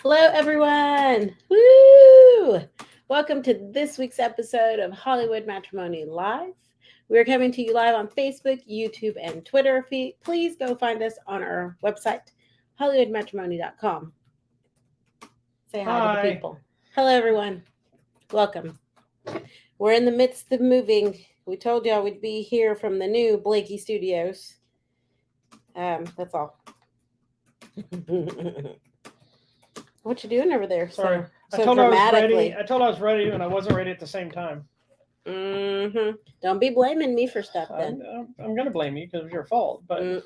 Hello, everyone. Woo! Welcome to this week's episode of Hollywood Matrimony Live. We are coming to you live on Facebook, YouTube, and Twitter. Please go find us on our website, HollywoodMatrimony.com. Say hi to the people. Hello, everyone. Welcome. We're in the midst of moving. We told y'all we'd be here from the new Blakey Studios. That's all. What you doing over there? Sorry, so I told I was ready. dramatically. I told I was ready, and I wasn't ready at the same time. Don't be blaming me for stuff then. I'm gonna blame you because it was your fault. But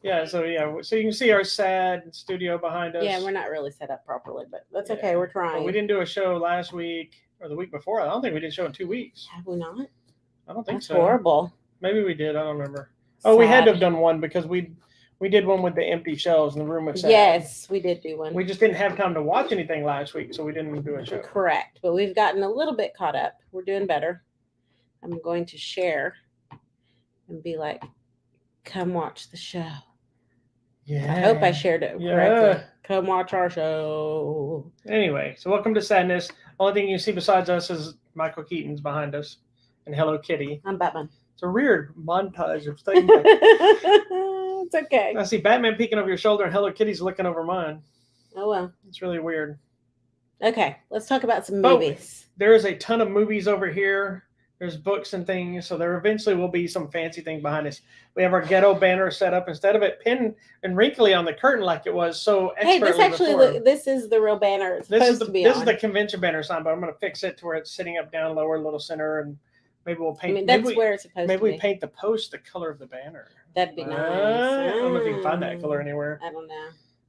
yeah, so you can see our sad studio behind us. Yeah, we're not really set up properly, but that's okay. We're trying. But we didn't do a show last week or the week before. I don't think we did a show in 2 weeks. Have we not? I don't think That's so. horrible. Maybe we did. I don't remember. Oh, we had to have done one because we did one with the empty shelves in the room. Yes, we did do one. We just didn't have time to watch anything last week, so we didn't do a show. Correct, but we've gotten a little bit caught up. We're doing better. I'm going to share and be like, come watch the show. Yeah. I hope I shared it correctly. Come watch our show. Anyway, so welcome to Sadness. Only thing you see besides us is Michael Keaton's behind us and Hello Kitty. I'm Batman. It's a weird montage of things. It's okay. I see Batman peeking over your shoulder and Hello Kitty's looking over mine. Oh, well. It's really weird. Okay, let's talk about some movies. There is a ton of movies over here. There's books and things, so there eventually will be some fancy thing behind us. We have our ghetto banner set up instead of it pinned and wrinkly on the curtain like it was so expertly this is the real banner. It's supposed to be this on. is the convention banner sign, but I'm going to fix it to where it's sitting up, down, lower, little center, and maybe we'll paint. That's where it's supposed to be. Maybe we paint the post the color of the banner. That'd be nice. I don't know if you can find that color anywhere. I don't know.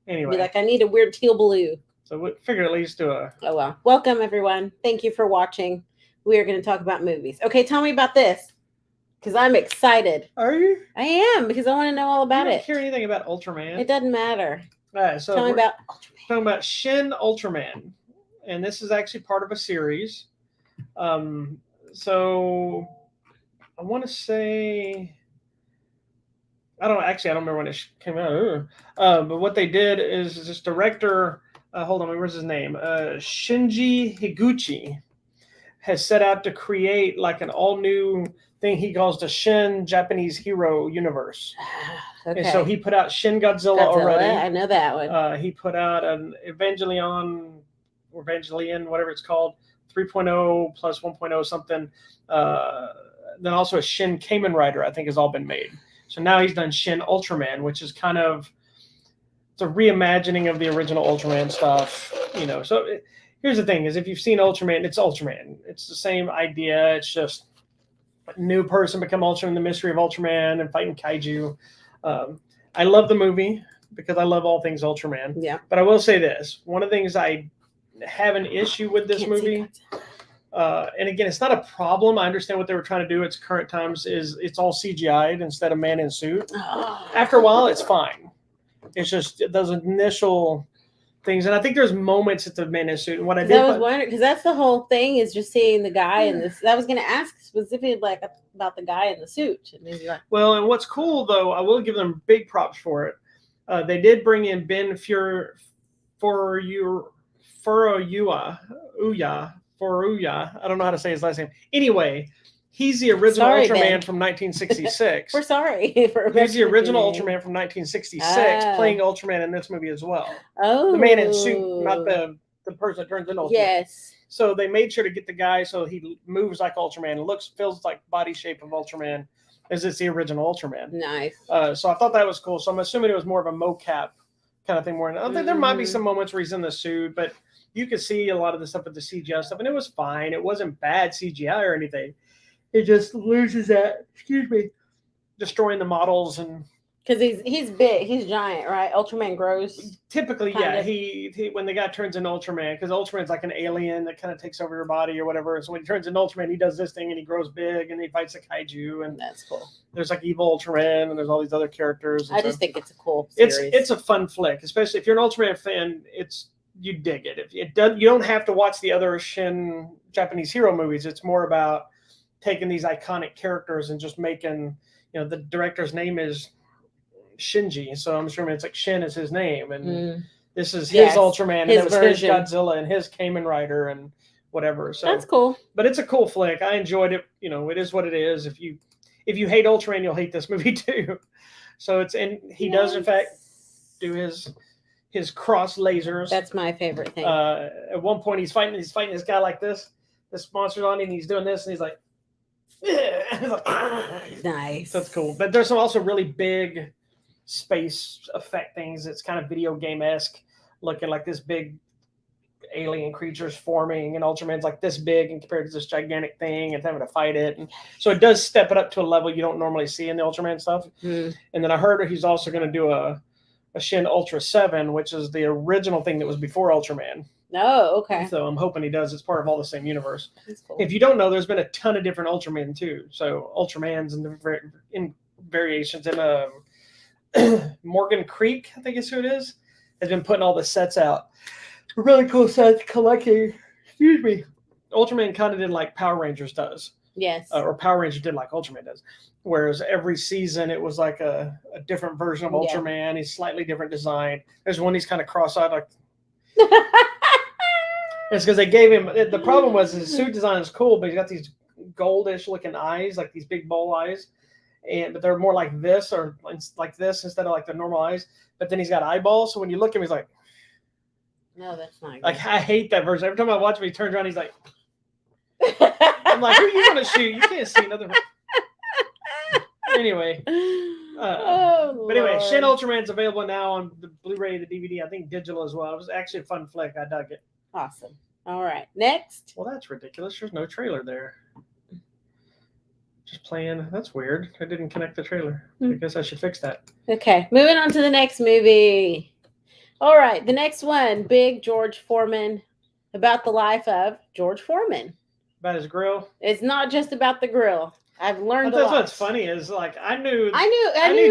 Anyway, be like, I need a weird teal blue. So we figure at least do a. Oh well. Welcome everyone. Thank you for watching. We are going to talk about movies. Okay, tell me about this, because I'm excited. Are you? I am, because I want to know all about I it. don't hear anything about Ultraman. It doesn't matter. All right, so tell me about Ultraman. Talking about Shin Ultraman, and this is actually part of a series. So I want to say, I don't remember when it came out. But what they did is this director, hold on, where's his name? Shinji Higuchi has set out to create like an all new thing he calls the Shin Japanese Hero Universe. Okay. And so he put out Shin Godzilla already. I know that one. He put out an Evangelion, whatever it's called, 3.0 plus 1.0 something. Then also a Shin Kamen Rider, I think, has all been made. So now he's done Shin Ultraman, which is kind of it's a reimagining of the original Ultraman stuff. So here's the thing: is if you've seen Ultraman, it's Ultraman. It's the same idea. It's just a new person become Ultraman, the mystery of Ultraman, and fighting kaiju. I love the movie because I love all things Ultraman. Yeah. But I will say this: one of the things I have an issue with this movie, and again, it's not a problem. I understand what they were trying to do at current times. Is it's all CGI'd instead of man in suit. After a while, it's fine. It's just those initial things, and I think there's moments at the man in suit. And what I did, I was wondering, because that's the whole thing is just seeing the guy in this. I was going to ask specifically about the guy in the suit. And like, well, and what's cool though, I will give them big props for it. They did bring in Ben Furuya. I don't know how to say his last name. Anyway, he's the original Ultraman from 1966. We're sorry. He's the original Ultraman from 1966, playing Ultraman in this movie as well. Oh. The man in suit, not the person that turns into Ultraman. Yes. So they made sure to get the guy so he moves like Ultraman and feels like body shape of Ultraman as it's the original Ultraman. Nice. So I thought that was cool. So I'm assuming it was more of a mocap kind of thing. I think there might be some moments where he's in the suit, but you could see a lot of the stuff with the CGI stuff, and it was fine. It wasn't bad CGI or anything. It just loses that, destroying the models and because he's big, he's giant, right? Ultraman grows. Typically, yeah. He when the guy turns into Ultraman, because Ultraman's like an alien that kind of takes over your body or whatever. So when he turns into Ultraman, he does this thing and he grows big and he fights the kaiju, and that's cool. There's like evil Ultraman and there's all these other characters. I just think it's a cool series. It's a fun flick, especially if you're an Ultraman fan. You dig it. If it does, you don't have to watch the other Shin Japanese hero movies. It's more about taking these iconic characters and just making. The director's name is Shinji, so I'm assuming it's like Shin is his name, and This is his Yes, Ultraman, and his that was version. his Godzilla and his Kamen Rider and whatever. So That's cool. but it's a cool flick. I enjoyed it. You know, it is what it is. If you hate Ultraman, you'll hate this movie too. So it's and he does in fact do his cross lasers. That's my favorite thing. At one point, he's fighting this guy like this. This monster's on him, and he's doing this, and he's like, Nice. So it's cool. But there's some also really big space effect things. It's kind of video game-esque, looking like this big alien creatures forming, and Ultraman's like this big and compared to this gigantic thing and having to fight it. And so it does step it up to a level you don't normally see in the Ultraman stuff. And then I heard he's also going to do a Shin Ultra 7, which is the original thing that was before Ultraman. Oh, okay. So I'm hoping he does. It's part of all the same universe. That's cool. If you don't know, there's been a ton of different Ultraman too. So Ultramans and in variations. And Morgan Creek, I think is who it is, has been putting all the sets out. Really cool sets collecting. Excuse me. Ultraman kind of did like Power Rangers does. Yes. Or Power Rangers did like Ultraman does. Whereas every season it was like a different version of Ultraman. He's slightly different design. There's one he's kind of cross-eyed like. It's because they gave him. The problem was his suit design is cool, but he's got these goldish looking eyes, like these big bowl eyes, but they're more like this or like this instead of like the normal eyes. But then he's got eyeballs, so when you look at him, he's like, no, that's not good. Like I hate that version. Every time I watch him, he turns around, he's like, I'm like, who are you gonna shoot? You can't see another. Anyway. But anyway, Shin Ultraman's available now on the Blu-ray, the DVD, I think digital as well. It was actually a fun flick. I dug it. Awesome. All right. Next. Well, that's ridiculous. There's no trailer there. Just playing. That's weird. I didn't connect the trailer. I guess I should fix that. Okay. Moving on to the next movie. All right. The next one, Big George Foreman, about the life of George Foreman. About his grill? It's not just about the grill. I've learned a that's lot. What's funny is like I knew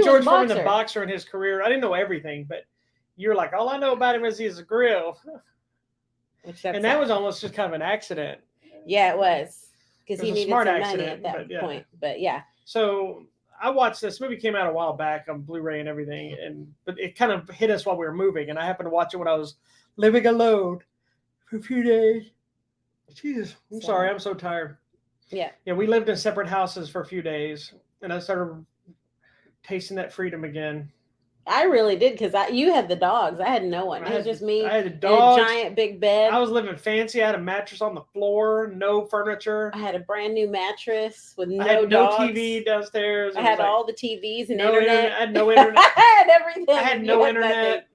George Foreman the boxer in his career. I didn't know everything, but you're like, all I know about him is he's a grill. And that was almost just kind of an accident. Yeah, it was. Because he needed some accident, money at that point. But yeah. So I watched this movie, came out a while back on Blu-ray and everything, but it kind of hit us while we were moving, and I happened to watch it when I was living alone for a few days. Jesus, I'm sorry, I'm so tired. Yeah. Yeah, we lived in separate houses for a few days, and I started tasting that freedom again. I really did, because you had the dogs. I had no one. It was just me. I had the dogs. A giant big bed. I was living fancy. I had a mattress on the floor, no furniture. I had a brand new mattress with no I had dogs. no TV downstairs. I had all the TVs and no internet. I had no internet. I had everything. I had no internet.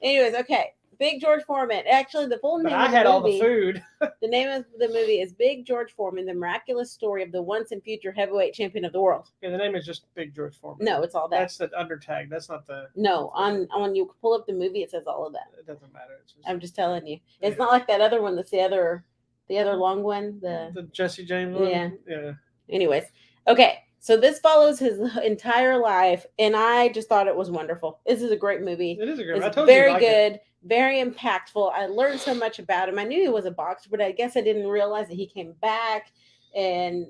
Anyways, okay. Big George Foreman. Actually, the full name But I of had the all movie, the food. The name of the movie is Big George Foreman, the miraculous story of the once and future heavyweight champion of the world. Yeah, the name is just Big George Foreman. No, it's all that. That's the undertag. That's not the. No, on you pull up the movie, it says all of that. It doesn't matter. It's just, I'm just telling you. It's not like that other one. That's the other long one. The Jesse James one. Yeah. Yeah. Anyways, okay. So this follows his entire life, and I just thought it was wonderful. This is a great movie. It is a great movie. It's very good, very impactful. I learned so much about him. I knew he was a boxer, but I guess I didn't realize that he came back and,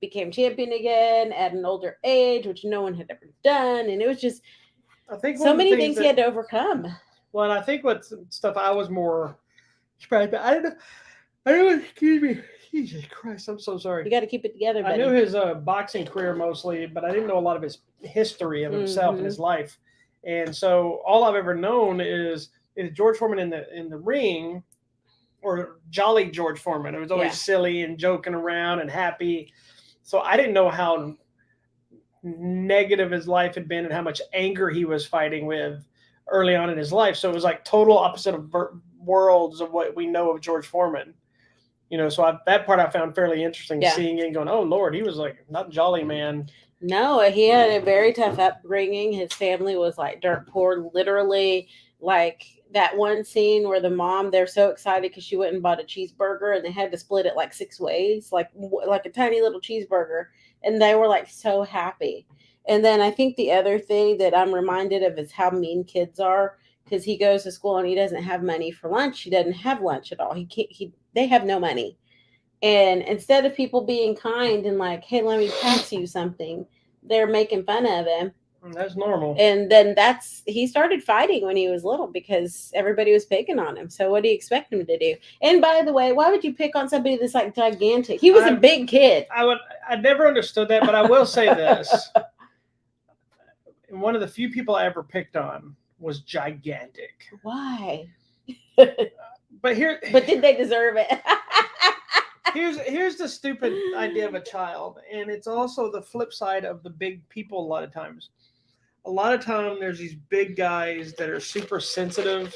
became champion again at an older age, which no one had ever done. And it was just so many things he had to overcome. Well, and I think what stuff I was more surprised by, I don't know, excuse me. Jesus Christ, I'm so sorry. You got to keep it together, buddy. I knew his boxing career mostly, but I didn't know a lot of his history of himself and his life. And so all I've ever known is George Foreman in the ring, or jolly George Foreman. It was always silly and joking around and happy. So I didn't know how negative his life had been and how much anger he was fighting with early on in his life. So it was like total opposite of worlds of what we know of George Foreman. So that part I found fairly interesting, seeing it and going, oh, Lord, he was like not jolly, man. No, he had a very tough upbringing. His family was like dirt poor, literally. Like that one scene where the mom, they're so excited because she went and bought a cheeseburger and they had to split it like 6 ways, like a tiny little cheeseburger. And they were like so happy. And then I think the other thing that I'm reminded of is how mean kids are, because he goes to school and he doesn't have money for lunch. He doesn't have lunch at all. They have no money. And instead of people being kind and like, hey, let me pass you something, they're making fun of him. That's normal. And then he started fighting when he was little because everybody was picking on him. So what do you expect him to do? And by the way, why would you pick on somebody that's like gigantic? He was a big kid. I never understood that, but I will say this. One of the few people I ever picked on was gigantic. Why? But did they deserve it? Here's the stupid idea of a child, and it's also the flip side of the big people. A lot of times there's these big guys that are super sensitive,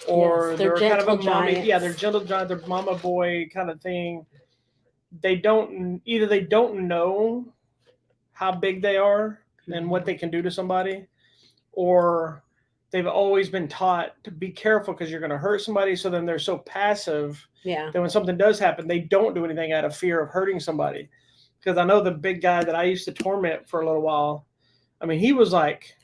or they're kind of a mommy. Giants. Yeah, they're gentle giant, they're mama boy kind of thing. They don't know how big they are and what they can do to somebody, or they've always been taught to be careful because you're going to hurt somebody. So then they're so passive that when something does happen, they don't do anything out of fear of hurting somebody. Because I know the big guy that I used to torment for a little while, I mean, he was like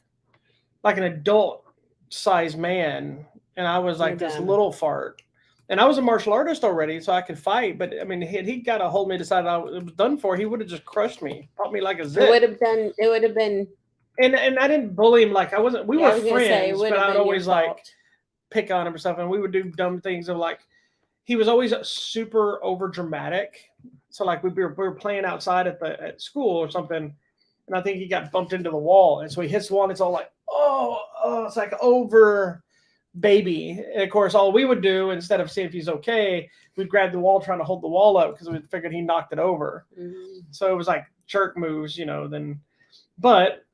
an adult sized man. And I was like this little fart. And I was a martial artist already, so I could fight. But I mean, he got a hold of me, decided it was done for. He would have just crushed me, popped me like a zip. It would have been. And I didn't bully him. Like I wasn't. We were friends, but I would always like pick on him or something. We would do dumb things of like. He was always super over dramatic. So like we were playing outside at school or something, and I think he got bumped into the wall, and so he hits the wall, and it's all like it's like over baby. And of course, all we would do instead of seeing if he's okay, we'd grab the wall trying to hold the wall up because we figured he knocked it over. Mm-hmm. So it was like jerk moves, then. But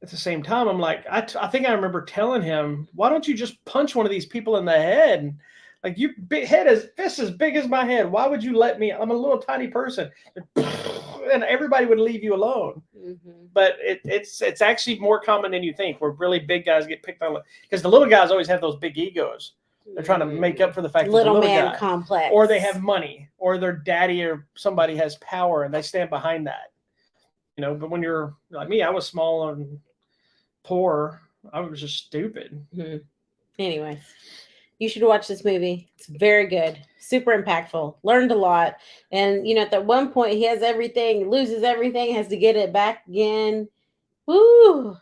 at the same time, I'm like, I think I remember telling him, why don't you just punch one of these people in the head? Like your head is fist as big as my head. Why would you let me? I'm a little tiny person, and everybody would leave you alone. Mm-hmm. But it's actually more common than you think, where really big guys get picked on, because the little guys always have those big egos. They're trying to make up for the fact that little the little man guy, complex, or they have money, or their daddy or somebody has power, and they stand behind that. But when you're like me, I was small and poor. I was just stupid. Mm-hmm. Anyways, you should watch this movie. It's very good, super impactful. Learned a lot, and at that one point he has everything, loses everything, has to get it back again. Woo!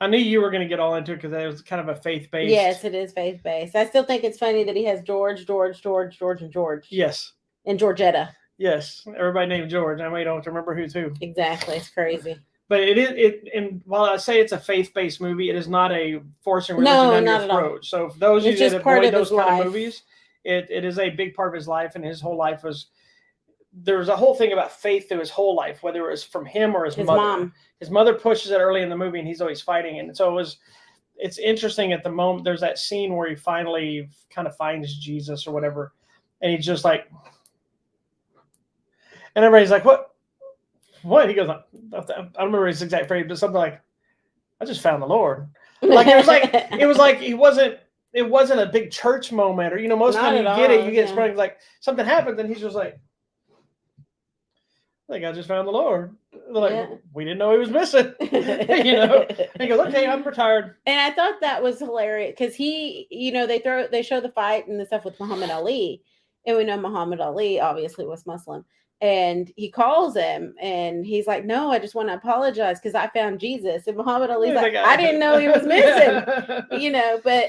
I knew you were going to get all into it because it was kind of a faith-based. Yes, it is faith-based. I still think it's funny that he has George, and George. Yes. And Georgetta. Yes, everybody named George. I might don't remember who's who. Exactly, it's crazy. But and while I say it's a faith-based movie, it is not a forcing religion down your throat. So for those of you that avoid those kind of movies, it is a big part of his life, and his whole life was. There's a whole thing about faith through his whole life, whether it was from him or his mother. Mom. His mother pushes it early in the movie, and he's always fighting. And so it's interesting at the moment. There's that scene where he finally kind of finds Jesus or whatever, and he's just like. And everybody's like, what? He goes, I don't remember his exact phrase, but something like, I just found the Lord. Like it was like it wasn't a big church moment, or most of the time you get sprung, like something happens, and he's just like, I think I just found the Lord. They're like, we didn't know he was missing. And he goes, okay, I'm retired. And I thought that was hilarious because he, they show the fight and the stuff with Muhammad Ali, and we know Muhammad Ali obviously was Muslim. And he calls him and he's like, no, I just want to apologize because I found Jesus. And Muhammad Ali's like, I didn't know he was missing,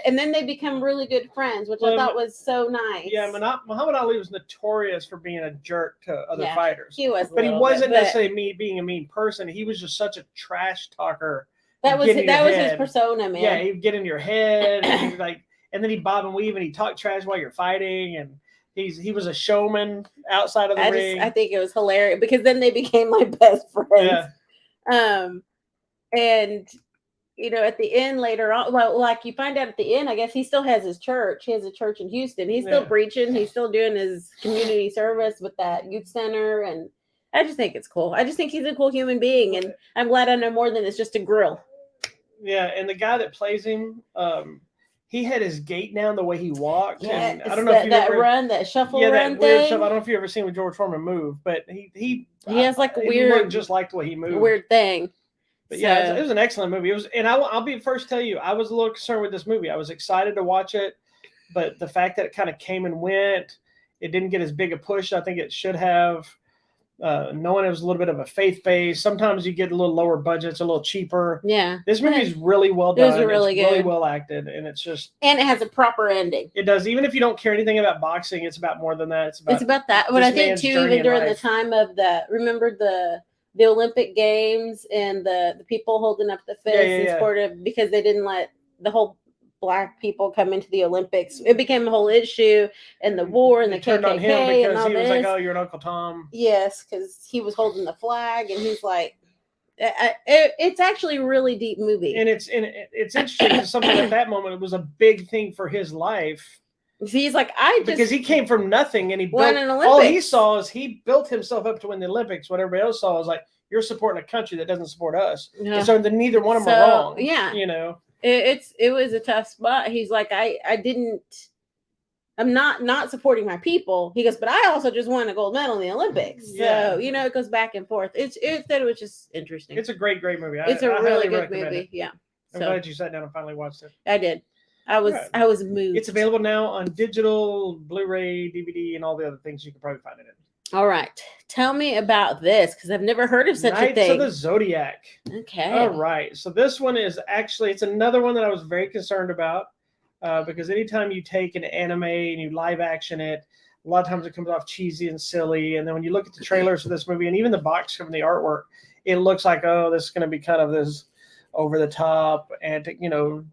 and then they become really good friends, which I thought was so nice. Yeah, Muhammad Ali was notorious for being a jerk to other fighters. He was, but he wasn't necessarily being a mean person. He was just such a trash talker. That was his persona, man. Yeah, he'd get in your head and and then he'd bob and weave and he'd talk trash while you're fighting, and he was a showman outside of the ring. I think it was hilarious because then they became my best friends. Yeah. And at the end later on, well, like you find out at the end, I guess he still has his church. He has a church in Houston. He's still preaching. He's still doing his community service with that youth center, and I just think it's cool. I just think he's a cool human being, and I'm glad I know more than it's just a grill. Yeah, and the guy that plays him, he had his gait down the way he walked. Yeah, and I don't know if you ever run, that shuffle run that weird thing. shuffle. I don't know if you ever seen with George Foreman move, but he has like a weird, just like the way he moved. Weird thing. But yeah, it was an excellent movie. It was, and I'll be the first to tell you, I was a little concerned with this movie. I was excited to watch it, but the fact that it kind of came and went, it didn't get as big a push I think it should have. knowing it was a little bit of a faith base. Sometimes you get a little lower budgets, a little cheaper. Yeah. This movie is really well done. It was really good. Really well acted, and it's just. And it has a proper ending. It does. Even if you don't care anything about boxing, it's about more than that. It's about that. But I think too, even during the time of remember the Olympic Games and the people holding up the fist in support of, because they didn't let the whole Black people come into the Olympics. It became a whole issue, and the war and the turned on him KKK and because all he was this. like, "Oh, you're an Uncle Tom." Yes, because he was holding the flag, and he's like, it's actually a really deep movie. And it's interesting because something at that moment, it was a big thing for his life. He's like, because he came from nothing, and he won built, an Olympics. all he saw is he built himself up to win the Olympics. What everybody else saw was like, you're supporting a country that doesn't support us. Yeah. And so then neither one of them are wrong. Yeah, you know. It was a tough spot. He's like, I'm not supporting my people. He goes, but I also just won a gold medal in the Olympics. So, it goes back and forth. It was just interesting. It's a great movie. It's a really good movie. It. Yeah. I'm glad you sat down and finally watched it. I did. I was moved. It's available now on digital, Blu-ray, DVD, and all the other things you can probably find it in. All right. Tell me about this, because I've never heard of such a thing. Knights of the Zodiac. Okay. All right. So this one is actually, it's another one that I was very concerned about because anytime you take an anime and you live action it, a lot of times it comes off cheesy and silly. And then when you look at the trailers for this movie and even the box from the artwork, it looks like, oh, this is going to be kind of this over the top and,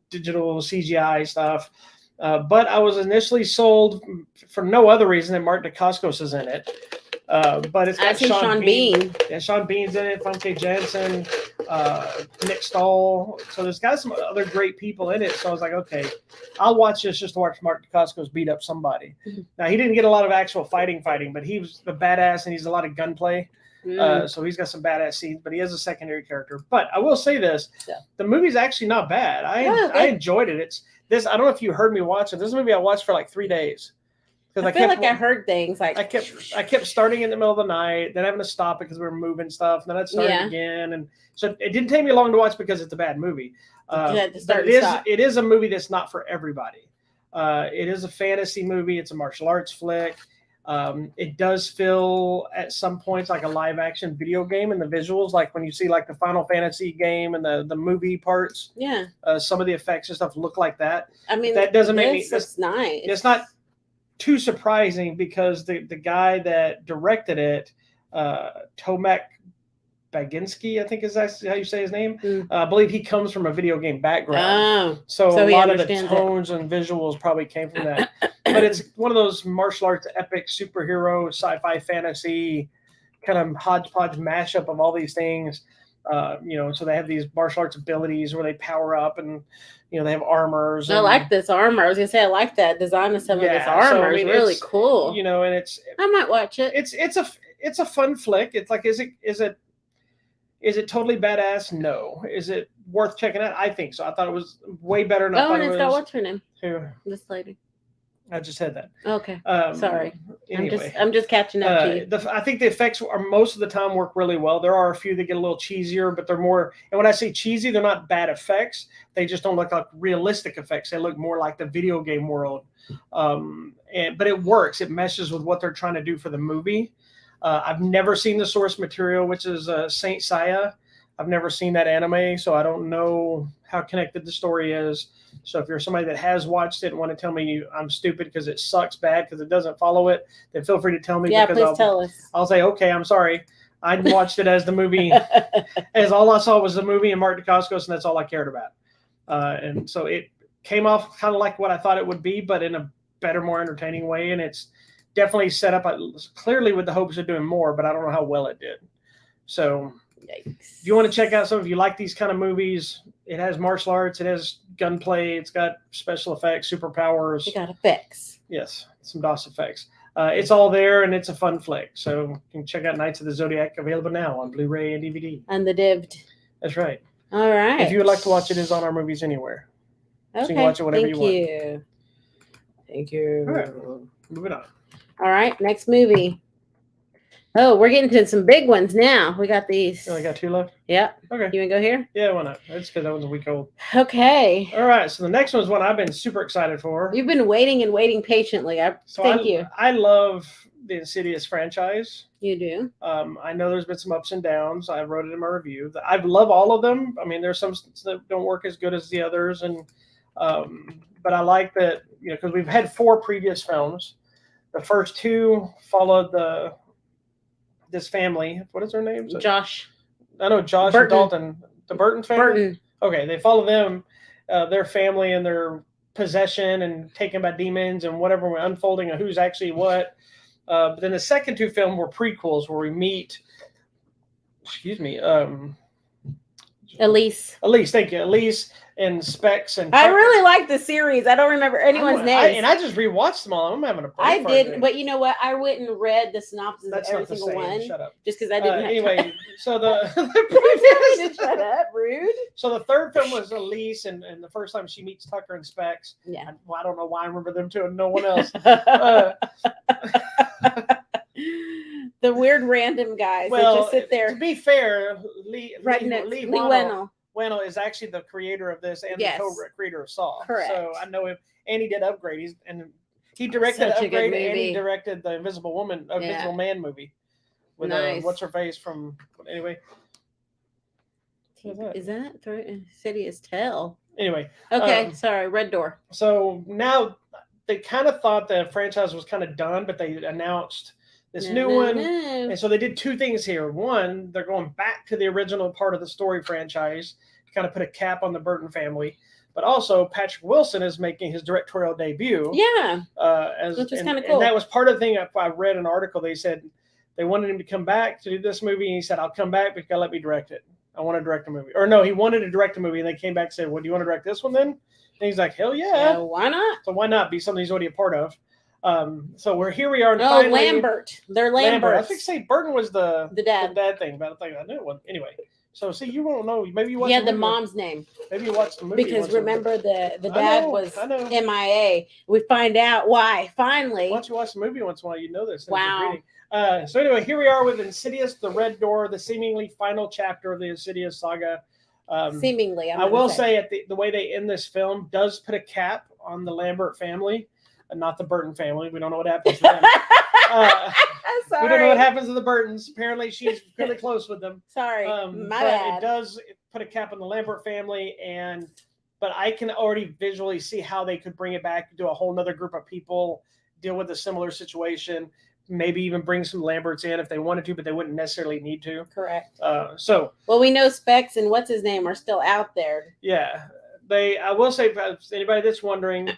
digital CGI stuff. But I was initially sold for no other reason than Mark Dacascos is in it. But it's got Sean Bean. Yeah, Sean Bean's in it, Famke Janssen, Nick Stahl. So there's got some other great people in it. So I was like, okay, I'll watch this just to watch Mark Dacascos beat up somebody. Mm-hmm. Now, he didn't get a lot of actual fighting, but he was the badass and he's a lot of gunplay. So he's got some badass scenes, but he is a secondary character. But I will say this, the movie's actually not bad. I enjoyed it. It's this. I don't know if you heard me watch it. This movie I watched for like 3 days. I feel like I heard things like I kept starting in the middle of the night, then having to stop it because we were moving stuff, and then I'd start again, and so it didn't take me long to watch because it's a bad movie. But it is a movie that's not for everybody. It is a fantasy movie. It's a martial arts flick. It does feel at some points like a live action video game in the visuals, like when you see like the Final Fantasy game and the movie parts. Yeah. Some of the effects and stuff look like that. I mean, that doesn't make me. That's nice. It's not too surprising because the guy that directed it, Tomek Baginski, I think is that how you say his name. I believe he comes from a video game background. So a lot of the tones and visuals probably came from that. But it's one of those martial arts epic superhero sci-fi fantasy kind of hodgepodge mashup of all these things. So they have these martial arts abilities where they power up and they have armors. I like this armor. I was gonna say I like that design of some of this armor. It's really cool. And I might watch it. It's a fun flick. It's like is it totally badass? No. Is it worth checking out? I think so. I thought it was way better than I thought it was. Got what's her name? Who? This lady. I just said that. Okay. Sorry. Anyway, I'm just catching up to you. I think the effects are most of the time work really well. There are a few that get a little cheesier, but they're more. And when I say cheesy, they're not bad effects. They just don't look like realistic effects. They look more like the video game world. But it works. It meshes with what they're trying to do for the movie. I've never seen the source material, which is Saint Seiya. I've never seen that anime, so I don't know how connected the story is. So if you're somebody that has watched it and want to tell me I'm stupid because it sucks bad because it doesn't follow it, then feel free to tell me. Yeah, please tell us. I'll say, okay, I'm sorry. I watched it as the movie, as all I saw was the movie and Mark Dacascos, and that's all I cared about. And so it came off kind of like what I thought it would be, but in a better, more entertaining way. And it's definitely set up clearly with the hopes of doing more, but I don't know how well it did. So if you want to check out some, if you like these kind of movies, it has martial arts, it has gunplay, it's got special effects, superpowers. It got effects. Yes, some DOS effects. It's all there, and it's a fun flick. So you can check out Knights of the Zodiac, available now on Blu-ray and DVD. And the DIVD. That's right. All right. If you would like to watch it, it's on our Movies Anywhere. Okay. So you can watch it whenever you want. Thank you. All right. Moving on. All right. Next movie. Oh, we're getting to some big ones now. We got these. You only got 2 left? Yep. Okay. You want to go here? Yeah, why not? That's because that one's a week old. Okay. All right. So the next one is one I've been super excited for. You've been waiting and waiting patiently. Thank you. I love the Insidious franchise. You do. I know there's been some ups and downs. I wrote it in my review. I love all of them. I mean, there's some that don't work as good as the others, and but I like that, you know, because we've had 4 previous films. The first 2 followed this family. What is their names? Josh. I know Josh Burton. and Dalton. The Burton family. Burton. Okay, they follow them, their family, and their possession and taken by demons and whatever, unfolding of who's actually what. But then the second 2 films were prequels where we meet, Elise. Thank you. Elise and Specs. And I really like the series. I don't remember anyone's name. I just rewatched them all. I'm having a I didn't, but you know what? I went and read the synopsis That's of every not the single same. one. Shut up. Just because I didn't have anyway, time. so the Shut up, rude. So the third film was Elise, and the first time she meets Tucker and Specs. Yeah. I don't know why I remember them two and no one else. The weird random guys that just sit there. To be fair, Lee Whannell is actually the creator of this and Yes. the co-creator of Saw. Correct. So I know him, and he did Upgrade. He directed Such a good Upgrade, and he movie. directed the Invisible Man movie with Nice. what's her face from anyway. Is that Insidious Tell? Anyway, Okay, sorry, Red Door. so now they kind of thought the franchise was kind of done, but they announced this new one. And so they did 2 things here. One, they're going back to the original part of the story franchise to kind of put a cap on the Burton family. But also, Patrick Wilson is making his directorial debut. Yeah. Which is kind of cool. And that was part of the thing. I read an article. They said they wanted him to come back to do this movie. And he said, I'll come back, but you got to let me direct it. I want to direct a movie. Or no, he wanted to direct a movie. And they came back and said, well, do you want to direct this one then? And he's like, hell yeah. Why not? So why not be something he's already a part of? So here we are. Oh, finally, Lambert. They're Lambert. I think say Burton was the dad thing, but I think I knew it was. Anyway, so see, you won't know. Maybe you watched. He had the mom's name. Maybe you watched the movie. Because remember the dad was MIA. We find out why finally. Once you watch the movie once in a while, you know this. Wow. So anyway, here we are with Insidious, the Red Door, the seemingly final chapter of the Insidious saga. Seemingly, I will say the way they end this film does put a cap on the Lambert family. Not the Burton family. We don't know what happens to them. Sorry. We don't know what happens to the Burtons. Apparently, she's really close with them. Sorry, my bad. It does put a cap on the Lambert family, but I can already visually see how they could bring it back, do a whole nother group of people, deal with a similar situation, maybe even bring some Lamberts in if they wanted to, but they wouldn't necessarily need to. Correct. Well, we know Specs and what's his name are still out there. Yeah. I will say, for anybody that's wondering,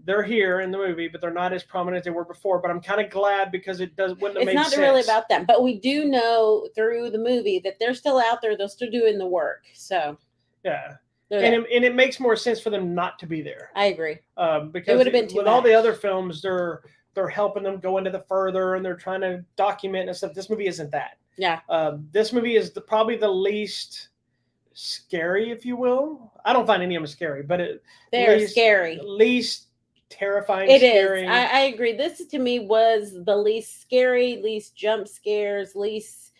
they're here in the movie, but they're not as prominent as they were before. But I'm kind of glad because it wouldn't have made sense. It's not really about them, but we do know through the movie that they're still out there. They're still doing the work. So yeah, and it makes more sense for them not to be there. I agree. Because it would have been too with much. all the other films, they're helping them go into the further, and they're trying to document and stuff. This movie isn't that. Yeah. This movie is probably the least scary, if you will. I don't find any of them scary, but they're scary. Least terrifying. It scary. is. I agree. This to me was the least scary, least jump scares, least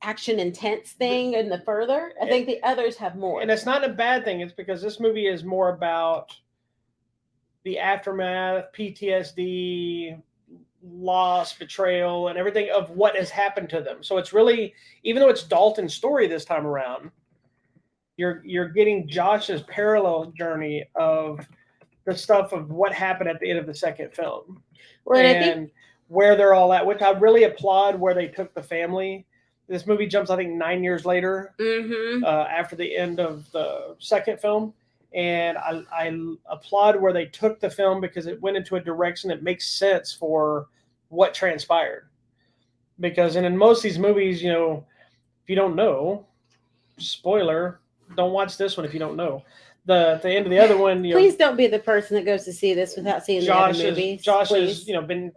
action intense thing in the further. I think the others have more. And it's not a bad thing. It's because this movie is more about the aftermath, PTSD, loss, betrayal, and everything of what has happened to them. So it's really, even though it's Dalton's story this time around, you're getting Josh's parallel journey of the stuff of what happened at the end of the second film. Well, and I think where they're all at, which I really applaud where they took the family. This movie jumps, I think, 9 years later, after the end of the second film. And I applaud where they took the film because it went into a direction that makes sense for what transpired. Because in most of these movies, if you don't know, spoiler, don't watch this one if you don't know. The end of the other one, please don't be the person that goes to see this without seeing the other movies. Josh has been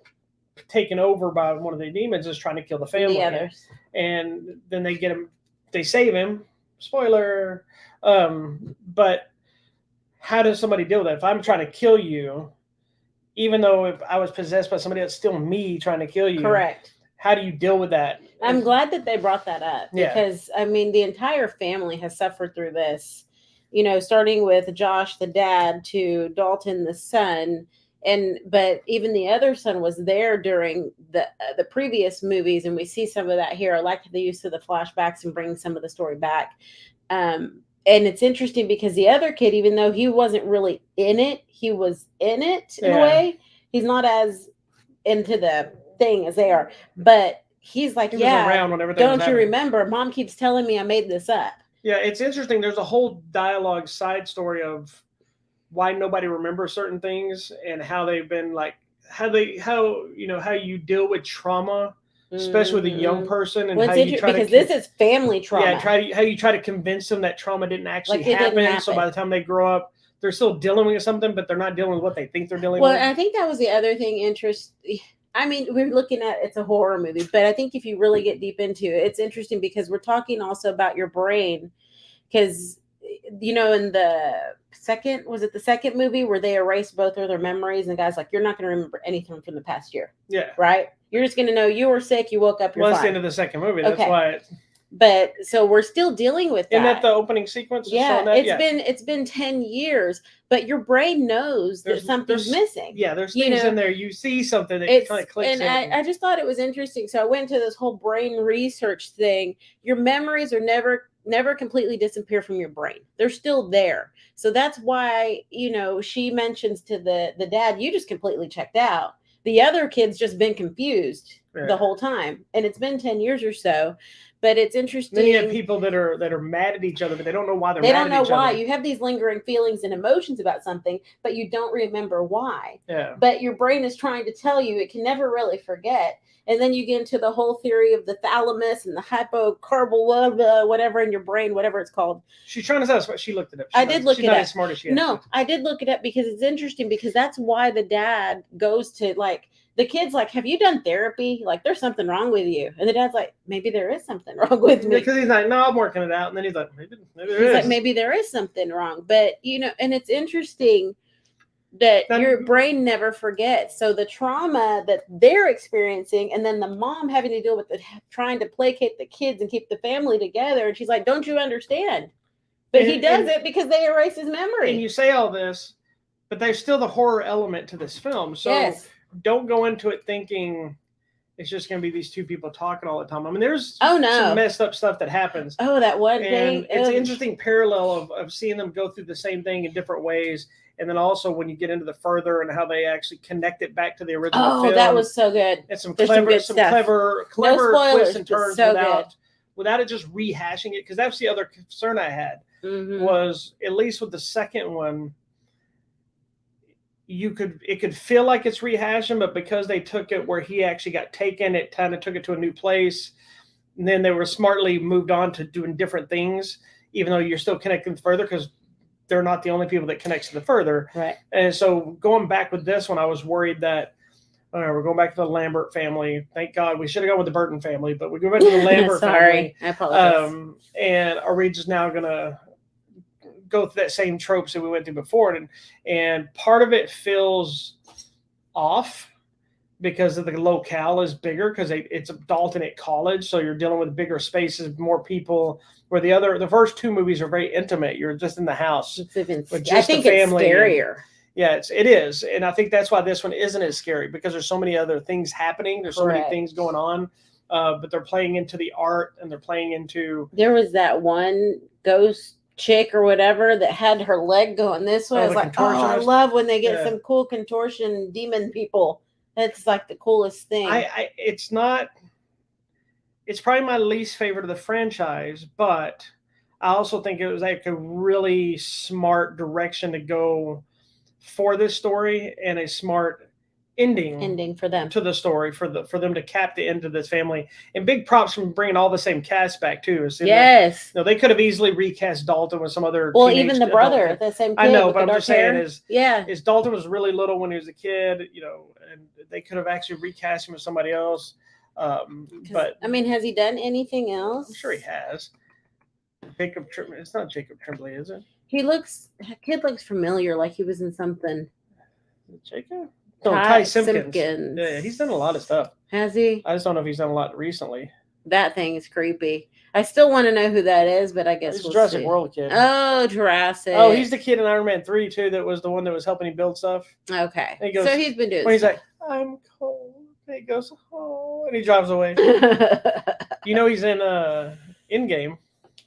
taken over by one of the demons, is trying to kill the family. The others. And then they get him, they save him. Spoiler. But how does somebody deal with that? If I'm trying to kill you, even though if I was possessed by somebody, it's still me trying to kill you. Correct. How do you deal with that? I'm glad that they brought that up because, the entire family has suffered through this, starting with Josh, the dad, to Dalton, the son, But even the other son was there during the previous movies, and we see some of that here. I like the use of the flashbacks and bringing some of the story back. And it's interesting because the other kid, even though he wasn't really in it, he was in it in a way. He's not as into the thing as they are, but he's like, he was around when everything was don't you remember? Mom keeps telling me I made this up. Yeah, it's interesting. There's a whole dialogue side story of why nobody remembers certain things and how they've been like, how you deal with trauma, especially with a young person, and how you try because this is family trauma. Yeah, how you try to convince them that trauma didn't actually happen. So by the time they grow up, they're still dealing with something, but they're not dealing with what they think they're dealing with. Well, I think that was the other thing. I mean, we're looking at, it's a horror movie, but I think if you really get deep into it, it's interesting because we're talking also about your brain. Because, in the second movie where they erased both of their memories, and the guy's like, you're not going to remember anything from the past year. Yeah. Right? You're just going to know you were sick, you woke up, you're fine. That's the end of the second movie. That's why But so we're still dealing with that. Isn't that the opening sequence? Yeah, it's been 10 years, but your brain knows that something's missing. Yeah, there's things in there. You see something that kind of clicks. And I just thought it was interesting. So I went to this whole brain research thing. Your memories are never completely disappear from your brain. They're still there. So that's why, she mentions to the dad, you just completely checked out. The other kid's just been confused the whole time. And it's been 10 years or so. But it's interesting. Then you have people that are mad at each other, but they don't know why they're mad at each other. They don't know why. You have these lingering feelings and emotions about something, but you don't remember why. Yeah. But your brain is trying to tell you it can never really forget. And then you get into the whole theory of the thalamus and the hypocampal whatever in your brain, whatever it's called. She's trying to tell us what she looked it up. I did look it up. She's not as smart as she is. No, I did look it up because it's interesting because that's why the dad goes to the kid's like, have you done therapy? Like, there's something wrong with you. And the dad's like, maybe there is something wrong with me. Because he's like, no, I'm working it out. And then he's like, maybe there is. Like, maybe there is something wrong. But, and it's interesting that your brain never forgets. So the trauma that they're experiencing, and then the mom having to deal with trying to placate the kids and keep the family together. And she's like, don't you understand? But he does it because they erase his memory. And you say all this, but there's still the horror element to this film. So yes. Don't go into it thinking it's just going to be these two people talking all the time. I mean, there's some messed up stuff that happens. Oh, that one thing. It's an interesting parallel of seeing them go through the same thing in different ways. And then also when you get into the further and how they actually connect it back to the original film. Oh, that was so good. And some clever twists and turns so without it just rehashing it. Because that's the other concern I had was, at least with the second one, it could feel like it's rehashing, but because they took it where he actually got taken, it kind of took it to a new place. And then they were smartly moved on to doing different things, even though you're still connecting further because they're not the only people that connects to the further. Right. And so going back with this one, I was worried that we're going back to the Lambert family. Thank God we should have gone with the Burton family, but we go back to the Lambert family. I apologize. And are we just now going to go through that same tropes that we went through before? And part of it feels off because of the locale is bigger because it's Dalton at college. So you're dealing with bigger spaces, more people, where the first two movies are very intimate. You're just in the house. I think it's scarier. Yeah, it is. And I think that's why this one isn't as scary because there's so many other things happening. There's so many things going on, but they're playing into the art and they're playing into. There was that one ghost chick or whatever that had her leg going this way. I was like, I love when they get some cool contortion demon people. That's like the coolest thing. It's probably my least favorite of the franchise, but I also think it was like a really smart direction to go for this story and a smart ending for them to the story for them to cap the end of this family. And big props from bringing all the same cast back too. Yes. They could have easily recast Dalton with some other. Well, even the brother, the same kid. I know, but I'm just saying is Dalton was really little when he was a kid, and they could have actually recast him with somebody else. But I mean, has he done anything else? I'm sure he has. Jacob Tremblay. It's not Jacob Tremblay, is it? Kid looks familiar, like he was in something. Jacob? Oh, Ty Simpkins. Yeah, he's done a lot of stuff. Has he? I just don't know if he's done a lot recently. That thing is creepy. I still want to know who that is, but I guess He's we'll Jurassic see. World kid. Oh, Jurassic. Oh, he's the kid in Iron Man 3 too. That was the one that was helping him build stuff. Okay. And he goes, so he's been doing when he's stuff. like, I'm cold. And he goes, oh, and he drives away. You know he's in Endgame.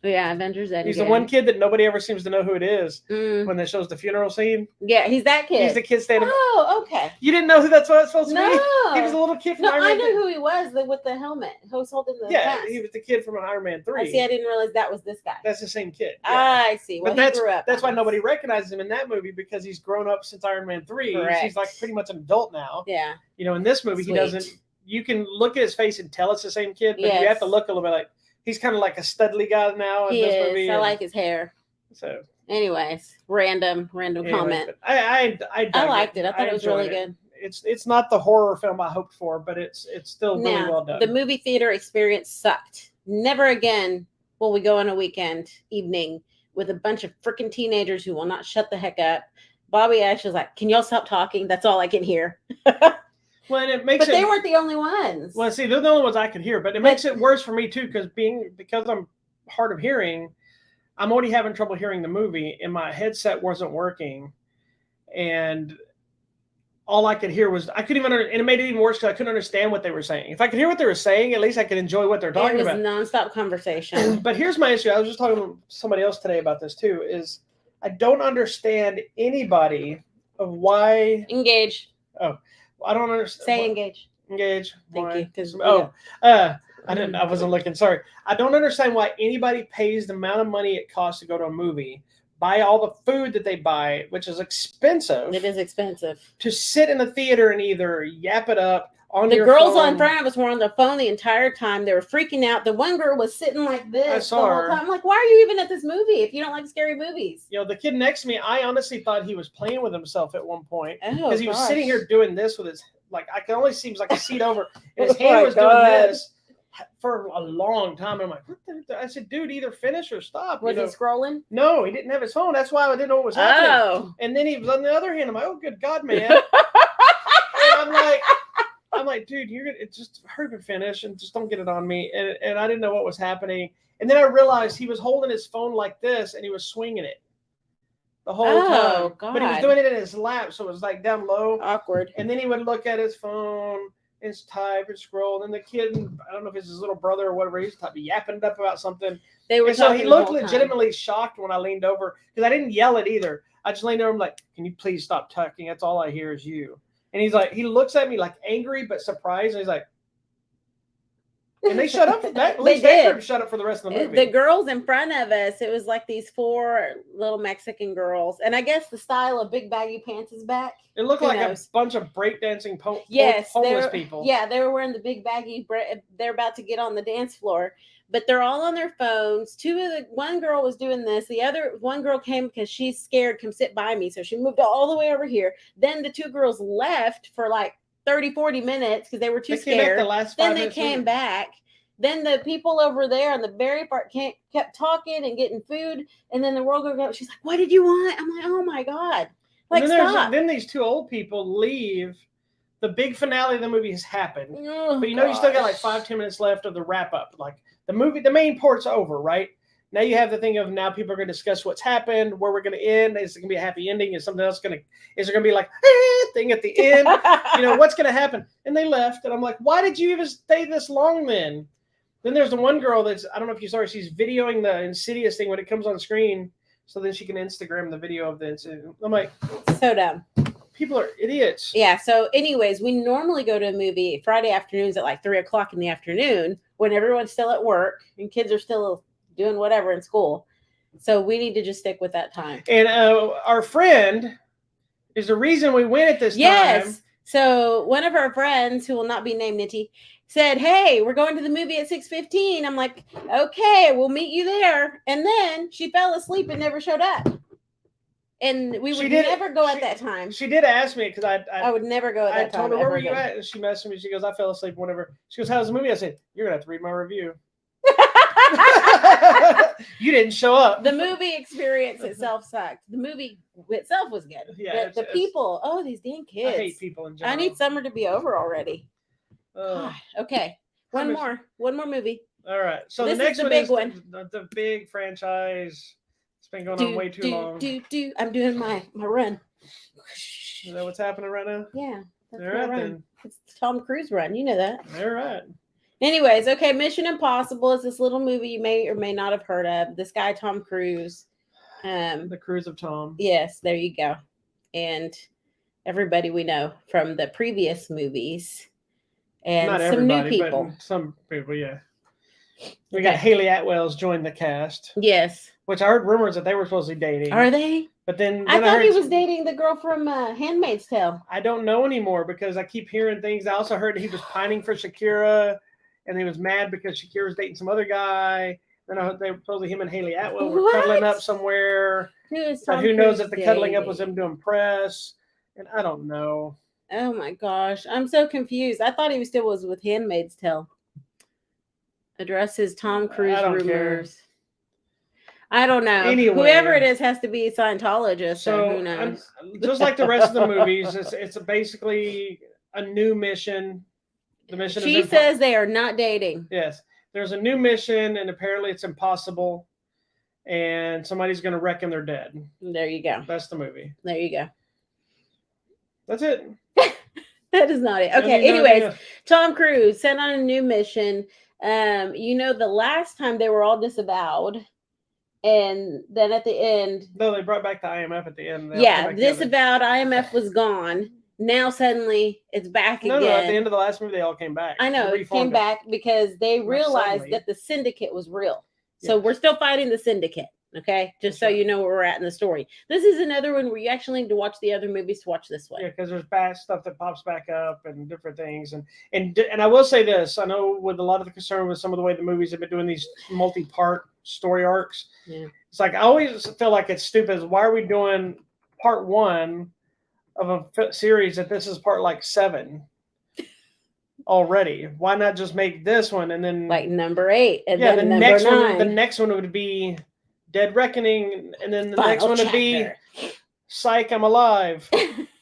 Yeah, Avengers Endgame. He's the one kid that nobody ever seems to know who it is when it shows the funeral scene. Yeah, he's that kid. He's the kid standing. Oh, okay. You didn't know who that's what it's supposed to be? No. He was a little kid from No, Iron I Man. knew who he was with the helmet. Who was holding the mask. He was the kid from Iron Man 3. I see. I didn't realize that was this guy. That's the same kid. Yeah. I see. Well, but he grew up. that's why nobody recognizes him in that movie, because he's grown up since Iron Man 3. Correct. He's like pretty much an adult now. Yeah. You know, in this movie, Sweet. he doesn't. You can look at his face and tell it's the same kid, but Yes. you have to look a little bit like he's kind of like a studly guy now in He this is. movie. I like his hair. So, anyways, random comment. I liked it. I thought it was really good. It's not the horror film I hoped for, but it's still really well done. The movie theater experience sucked. Never again will we go on a weekend evening with a bunch of freaking teenagers who will not shut the heck up. Bobby Ash is like, "Can y'all stop talking? That's all I can hear." Well, and it makes but they weren't the only ones. Well, see, they're the only ones I could hear, but it makes it worse for me too, because I'm hard of hearing. I'm already having trouble hearing the movie, and my headset wasn't working, and all I could hear was I couldn't even. And it made it even worse because I couldn't understand what they were saying. If I could hear what they were saying, at least I could enjoy what they're talking about. It was nonstop conversation. But here's my issue. I was just talking to somebody else today about this too. Is I don't understand anybody of why engage. Oh, I don't understand. Say engage. Engage. Thank you. Because I didn't. I wasn't looking. Sorry. I don't understand why anybody pays the amount of money it costs to go to a movie, buy all the food that they buy, which is expensive. It is expensive. To sit in the theater and either yap it up on the your girls phone. on front of us were on their phone the entire time. They were freaking out. The one girl was sitting like this I saw the whole her. time. I'm like, why are you even at this movie if you don't like scary movies? You know, the kid next to me, I honestly thought he was playing with himself at one point because he was sitting here doing this with his I can only seems like a seat over, and his Oh hand my was God. doing this for a long time. I'm like, what the? I said, dude, either finish or stop. Was he scrolling? No, he didn't have his phone. That's why I didn't know what was happening. Oh. And then he was on the other hand. I'm like, oh, good God, man. And I'm like, dude, you're gonna just hurry and finish and just don't get it on me. And I didn't know what was happening. And then I realized he was holding his phone like this and he was swinging it the whole time. God. But he was doing it in his lap, so it was like down low. Awkward. And then he would look at his phone and type and scroll. And the kid, I don't know if it's his little brother or whatever, he's yapping it up about something. They were so he looked the legitimately shocked when I leaned over, because I didn't yell it either. I just leaned over and like, can you please stop talking? That's all I hear is you. And he's like, he looks at me like angry but surprised. And he's like, and they shut up. They did shut up for the rest of the movie. The girls in front of us, it was like these 4 little Mexican girls, and I guess the style of big baggy pants is back. It looked like a bunch of breakdancing homeless people. Yeah, they were wearing the big baggy. They're about to get on the dance floor, but they're all on their phones. One girl was doing this. The other one girl came because she's scared. Come sit by me, so she moved all the way over here. Then the 2 girls left for like 30-40 minutes because they were too scared. Then they came back. Then the people over there on the very part kept talking and getting food. And then the world girl, she's like, what did you want? I'm like, oh my God. Like, stop. Then these 2 old people leave. The big finale of the movie has happened. Oh, but you still got like 5-10 minutes left of the wrap up. Like the main part's over, right? Now you have the thing of now people are going to discuss what's happened, where we're going to end. Is it going to be a happy ending? Is something else is there going to be like thing at the end? What's going to happen? And they left. And I'm like, why did you even stay this long then? Then there's the one girl I don't know if you saw her, she's videoing the Insidious thing when it comes on screen, so then she can Instagram the video of the Insidious. I'm like, so dumb. People are idiots. Yeah, so anyways, we normally go to a movie Friday afternoons at like 3:00 in the afternoon when everyone's still at work and kids are still doing whatever in school. So we need to just stick with that time. And our friend is the reason we went at this time. Yes. So one of our friends, who will not be named Nitty, said, hey, we're going to the movie at 6:15. I'm like, okay, we'll meet you there. And then she fell asleep and never showed up. And we would never go at that time. She did ask me because I would never go at that time. I told her, where were you at? And she messaged me. She goes, I fell asleep whenever. She goes, how's the movie? I said, you're going to have to read my review. You didn't show up. The movie experience itself sucked. The movie itself was good. Yeah, the people, these damn kids. I hate people in general. I need summer to be over already. Okay. One more movie. All right. So This the is next the one big is one. the big franchise. It's been going on way too long. I'm doing my run. Is that what's happening right now? Yeah, that's All my right run. then. It's the Tom Cruise run. You know that. All right. Anyways, okay, Mission Impossible is this little movie you may or may not have heard of. This guy, Tom Cruise. The Cruise of Tom. Yes, there you go. And everybody we know from the previous movies. And Not some new everybody, people. but some people, yeah. We got Haley Atwell's joined the cast. Yes. Which I heard rumors that they were supposed to be dating. Are they? But then I thought heard he was dating the girl from Handmaid's Tale. I don't know anymore because I keep hearing things. I also heard he was pining for Shakira, and he was mad because Shakira was dating some other guy. Then they were supposedly him and Haley Atwell were cuddling up somewhere. Who knows if the cuddling up was him to impress? And I don't know. Oh my gosh, I'm so confused. I thought he still was with Handmaid's Tale. Addresses Tom Cruise rumors. I don't know. Anyway, whoever it is has to be a Scientologist. So who knows? Just like the rest of the movies, it's basically a new mission. The mission. She says they are not dating. Yes, there's a new mission, and apparently it's impossible. And somebody's going to wreck and they're dead. There you go. That's the movie. There you go. That's it. That is not it. Okay. Anyways, Tom Cruise sent on a new mission. The last time they were all disavowed. And then at the end, no, they brought back the IMF at the end. Disavowed IMF was gone. Now suddenly it's back again. No, at the end of the last movie, they all came back. I know it came back because they realized that the syndicate was real. So we're still fighting the syndicate. Okay, just so you know where we're at in the story. This is another one where you actually need to watch the other movies to watch this one. Yeah, because there's bad stuff that pops back up and different things. And I will say this: I know with a lot of the concern with some of the way the movies have been doing these multi-part story arcs. Yeah. It's like I always feel like it's stupid. Why are we doing part 1 of a series that this is part like 7 already? Why not just make this one and then like number 8 and then the next 9. one? The next one would be DeadReckoning, and then the next one would be Psych, I'm Alive,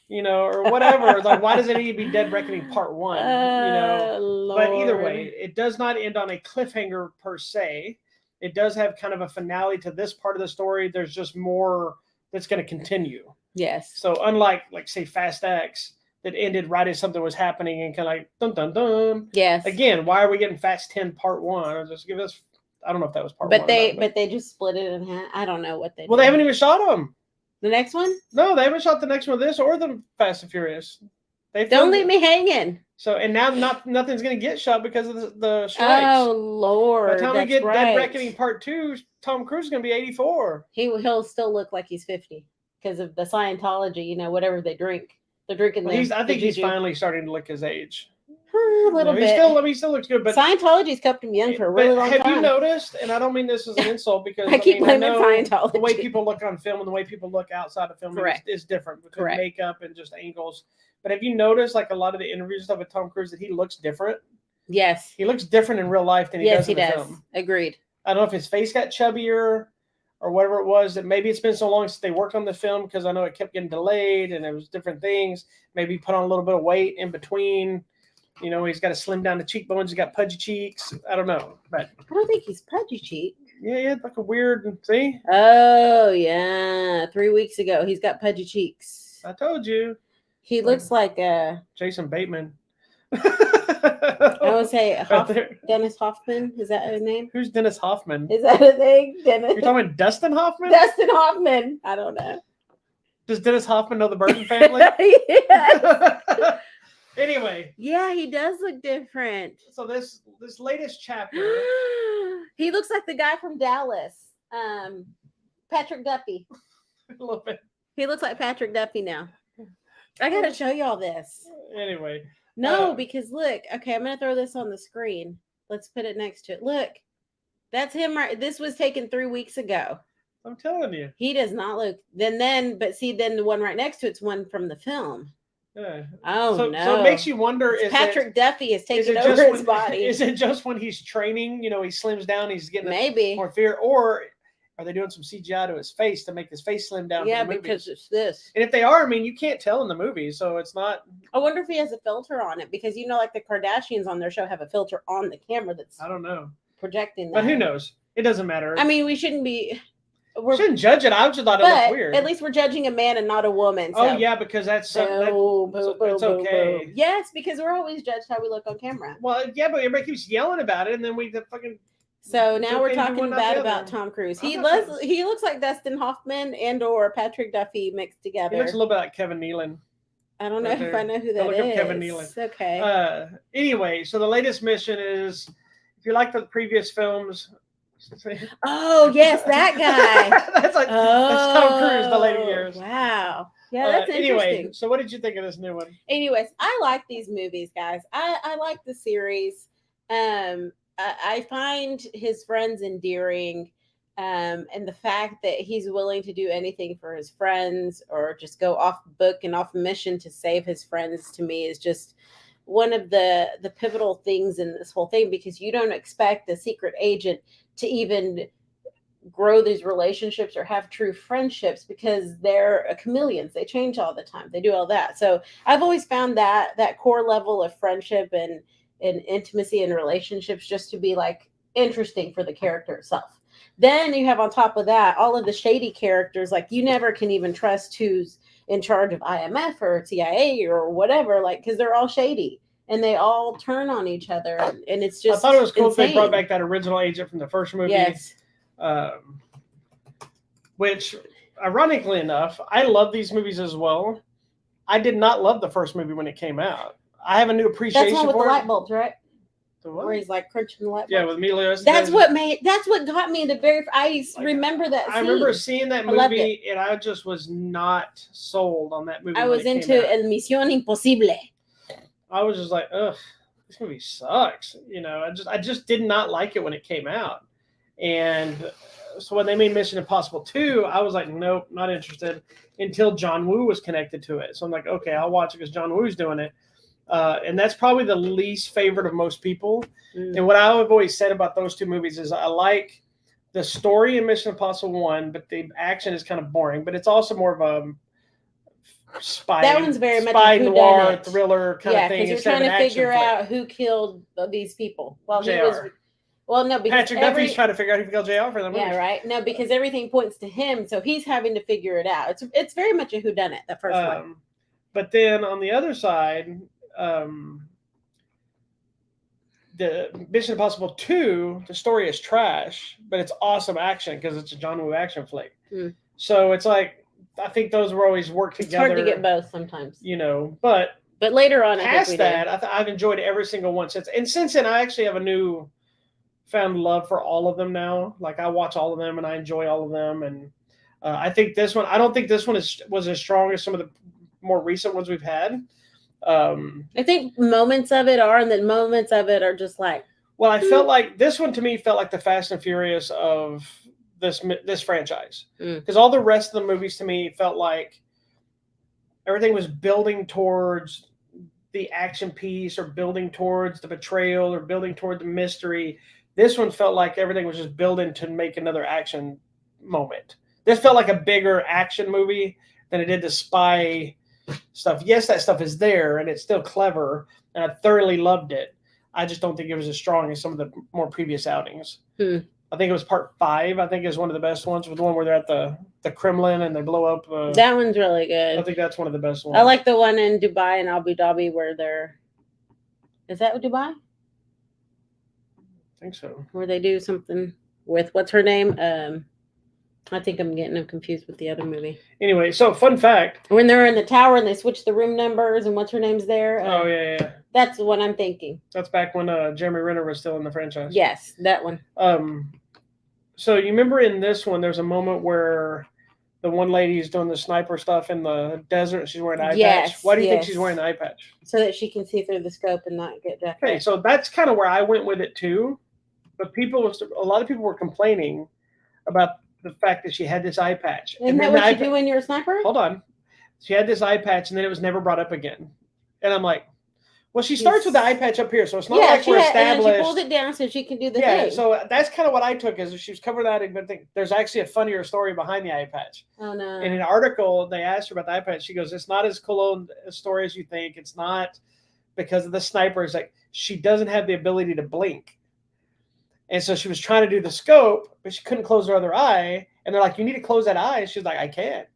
or whatever. Like, why does it need to be DeadReckoning Part 1? Lord. But either way, it does not end on a cliffhanger per se. It does have kind of a finale to this part of the story. There's just more that's going to continue. Yes. So unlike, like, say, Fast X, that ended right as something was happening and kind of like, dun, dun, dun. Yes. Again, why are we getting Fast 10 Part 1? Or just give us... I don't know if that was part 1. But they just split it in half. I don't know what they did. Well, they haven't even shot them. The next one? No, they haven't shot the next one of this or the Fast and Furious. Don't leave me hanging. So, and now nothing's going to get shot because of the strikes. Oh, Lord. By the time we get DeadReckoning Part 2, Tom Cruise is going to be 84. He'll still look like he's 50 because of the Scientology, whatever they drink. They're drinking I think he's finally starting to look his age. A little bit. He still looks good, but Scientology's kept him young for a really long time. Have you noticed? And I don't mean this as an insult because I keep blaming Scientology. The way people look on film and the way people look outside of film is different because makeup and just angles. But have you noticed, like a lot of the interviews stuff with Tom Cruise, that he looks different? Yes, he looks different in real life than he does in the film. Agreed. I don't know if his face got chubbier or whatever it was. That maybe it's been so long since they worked on the film because I know it kept getting delayed and it was different things. Maybe he put on a little bit of weight in between. He's got to slim down the cheekbones. He's got pudgy cheeks. I don't know, but I don't think he's pudgy cheek. Yeah, he had like a weird. See? Oh yeah, 3 weeks ago he's got pudgy cheeks. I told you. He looks like Jason Bateman. I would say Dennis Hoffman. Is that his name? Who's Dennis Hoffman? Is that his name? Dennis. You're talking about Dustin Hoffman? Dustin Hoffman. I don't know. Does Dennis Hoffman know the Burton family? Yes. Anyway. Yeah, he does look different. So this latest chapter. He looks like the guy from Dallas. Patrick Duffy. A little bit. He looks like Patrick Duffy now. I gotta show y'all this. Anyway. No, because look. Okay, I'm gonna throw this on the screen. Let's put it next to it. Look. That's him right. This was taken 3 weeks ago. I'm telling you. He does not look. Then the one right next to it's one from the film. Yeah. Oh no! So it makes you wonder: Patrick Duffy is taking over his body? Is it just when he's training? He slims down. He's getting more fear, or are they doing some CGI to his face to make his face slim down? Yeah, because it's this. And if they are, you can't tell in the movie, so it's not. I wonder if he has a filter on it because like the Kardashians on their show have a filter on the camera. I don't know. projecting that. But who knows? It doesn't matter. I mean, we shouldn't be. We shouldn't judge it. I just thought it looked weird. At least we're judging a man and not a woman. So. Oh yeah, because that's okay. Boom. Yes, because we're always judged how we look on camera. Well, yeah, but everybody keeps yelling about it, and then we fucking. So now we're talking bad about Tom Cruise. He looks like Dustin Hoffman and/or Patrick Duffy mixed together. He looks a little bit like Kevin Nealon. I don't know if I know who that is. Kevin Nealon. Okay. Anyway, so the latest mission is, if you like the previous films. Oh yes, that guy. That's Tom Cruise, the later years. Wow. Yeah, that's interesting. Anyway, so what did you think of this new one? Anyways, I like these movies, guys. I like the series. I find his friends endearing. And the fact that he's willing to do anything for his friends or just go off book and off mission to save his friends, to me, is just one of the pivotal things in this whole thing, because you don't expect a secret agent to even grow these relationships or have true friendships, because they're chameleons. They change all the time. They do all that. So I've always found that core level of friendship and intimacy and relationships just to be like interesting for the character itself. Then you have on top of that all of the shady characters. Like, you never can even trust who's in charge of IMF or CIA or whatever, like, because they're all shady and they all turn on each other, and it's just. I thought it was cool insane. They brought back that original agent from the first movie. Yes. Which, ironically enough, I love these movies as well. I did not love the first movie when it came out. I have a new appreciation for it. That's one with the light it. bulbs, right? What? Where he's like crunching the light bulbs. Yeah, with Emilio. That's what got me the very. I remember that. I remember seeing that movie, and I just was not sold on that movie. I was into El Misión Imposible. I was just like, ugh, this movie sucks. You know, I just did not like it when it came out, and so when they made Mission Impossible 2, I was like, nope, not interested. Until John Woo was connected to it, so I'm like, okay, I'll watch it because John Woo's doing it. And that's probably the least favorite of most people. And what I've always said about those two movies is I like the story in Mission Impossible 1, but the action is kind of boring. But it's also more of a spy. That one's very much spy noir thriller kind of thing. Yeah, because you're trying to figure out who killed these people. Well, JR. he was. Well, no, because Patrick Duffy's trying to figure out who killed JR for them. Yeah, right. No, because everything points to him, so he's having to figure it out. It's very much a whodunit, the first one. But then on the other side. The Mission Impossible 2, the story is trash, but it's awesome action because it's a John Woo action flick. So it's like, I think those will always work together. It's hard to get both sometimes. You know, but later on, past that, I've enjoyed every single one since. And since then, I actually have a new found love for all of them now. Like, I watch all of them and I enjoy all of them. And I think this one, I don't think this one was as strong as some of the more recent ones we've had. I think moments of it are, and then moments of it are just like. Well, I felt like this one to me felt like the Fast and Furious of this franchise, because all the rest of the movies to me felt like everything was building towards the action piece, or building towards the betrayal, or building toward the mystery. This one felt like everything was just building to make another action moment. This felt like a bigger action movie than it did the spy stuff. Yes, that stuff is there and it's still clever, and I thoroughly loved it. I just don't think it was as strong as some of the more previous outings. I think it was part 5. I think is one of the best ones, with the one where they're at the Kremlin and they blow up. That one's really good. I think that's one of the best ones. I like the one in Dubai and Abu Dhabi where they're. Is that Dubai? I think so. Where they do something with what's her name? I think I'm getting them confused with the other movie. Anyway, so fun fact. When they're in the tower and they switch the room numbers and what's her name's there. Oh, yeah. That's what I'm thinking. That's back when Jeremy Renner was still in the franchise. Yes, that one. So you remember in this one, there's a moment where the one lady is doing the sniper stuff in the desert and she's wearing an eye patch. Why do you think she's wearing the eye patch? So that she can see through the scope and not get jacked. Okay, so that's kind of where I went with it too. But a lot of people were complaining about the fact that she had this eye patch. Isn't that what you do when you're a sniper? Hold on. She had this eye patch and then it was never brought up again. And I'm like, well, she starts with the eye patch up here, so it's not like we're established. And she pulls it down so she can do the thing. So that's kind of what I took, is she was covered that. But there's actually a funnier story behind the eye patch. Oh, no. In an article, they asked her about the eye patch. She goes, it's not as cool a story as you think. It's not because of the sniper. It's like she doesn't have the ability to blink. And so she was trying to do the scope, but she couldn't close her other eye. And they're like, you need to close that eye. She's like, I can't.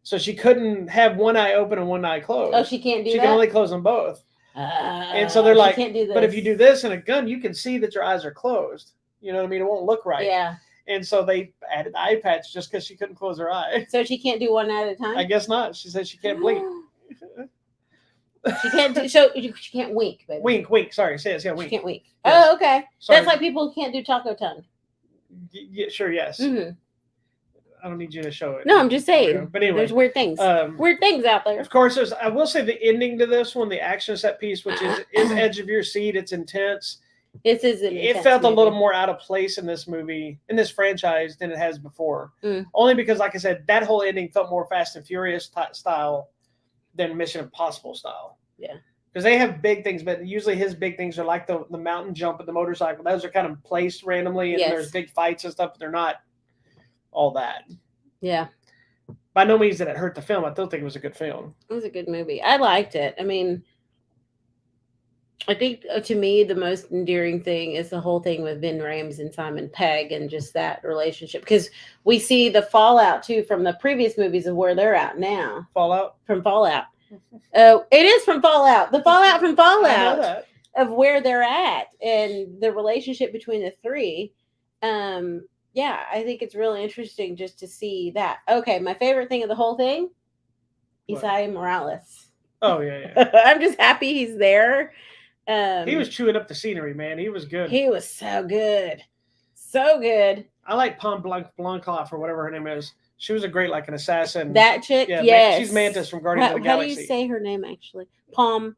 So she couldn't have one eye open and one eye closed. Oh, she can't do that? She can only close them both. And so they're like, can't do this. but if you do this in a gun, you can see that your eyes are closed. You know what I mean? It won't look right. Yeah. And so they added the eye patch just because she couldn't close her eye. So she can't do one at a time? I guess not. She said she can't blink. She can't do, so she can't wink, baby. Wink. Sorry, say it. Yeah, wink. She can't wink. Yes. Oh, okay. Sorry. That's like people who can't do taco tongue. Yeah, sure, yes. Mm-hmm. I don't need you to show it. No, I'm just saying. But anyway, there's weird things. Weird things out there. Of course, I will say the ending to this one, the action set piece, which is edge of your seat. It's intense. This is an It felt a little more out of place in this movie, in this franchise, than it has before. Only because, like I said, that whole ending felt more Fast and Furious style than Mission Impossible style. Yeah. Because they have big things, but usually his big things are like the mountain jump and the motorcycle. Those are kind of placed randomly, and there's big fights and stuff, but they're not all that. Yeah. By no means did it hurt the film. I still think it was a good film. It was a good movie. I liked it. I mean, I think to me the most endearing thing is the whole thing with Vin Rames and Simon Pegg and just that relationship, because we see the fallout too from the previous movies of where they're at now. Fallout? From Fallout. Oh, it is from Fallout. The fallout from Fallout I know that. Of where they're at and the relationship between the three. Yeah, I think it's really interesting just to see that. Okay, my favorite thing of the whole thing, Isaiah Morales. Oh, yeah. I'm just happy he's there. He was chewing up the scenery, man. He was good. He was so good. So good. I like Pom Blancloff or whatever her name is. She was a great, like, an assassin. That chick, yeah, yes. She's Mantis from Guardians of the Galaxy. How do you say her name, actually? Pom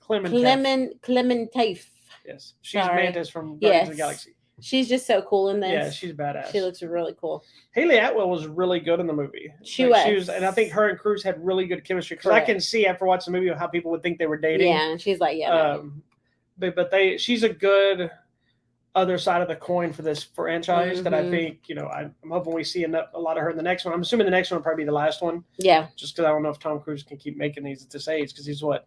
Clementif. Yes. She's Mantis from Guardians of the Galaxy. She's just so cool in this. Yeah, she's badass. She looks really cool. Haley Atwell was really good in the movie. She was. And I think her and Cruz had really good chemistry. Because I can see after watching the movie how people would think they were dating. Yeah, and she's like, yeah. She's a good other side of the coin for this franchise that I think, I'm hoping we see a lot of her in the next one. I'm assuming the next one will probably be the last one. Yeah. Just because I don't know if Tom Cruise can keep making these at this age, because he's what,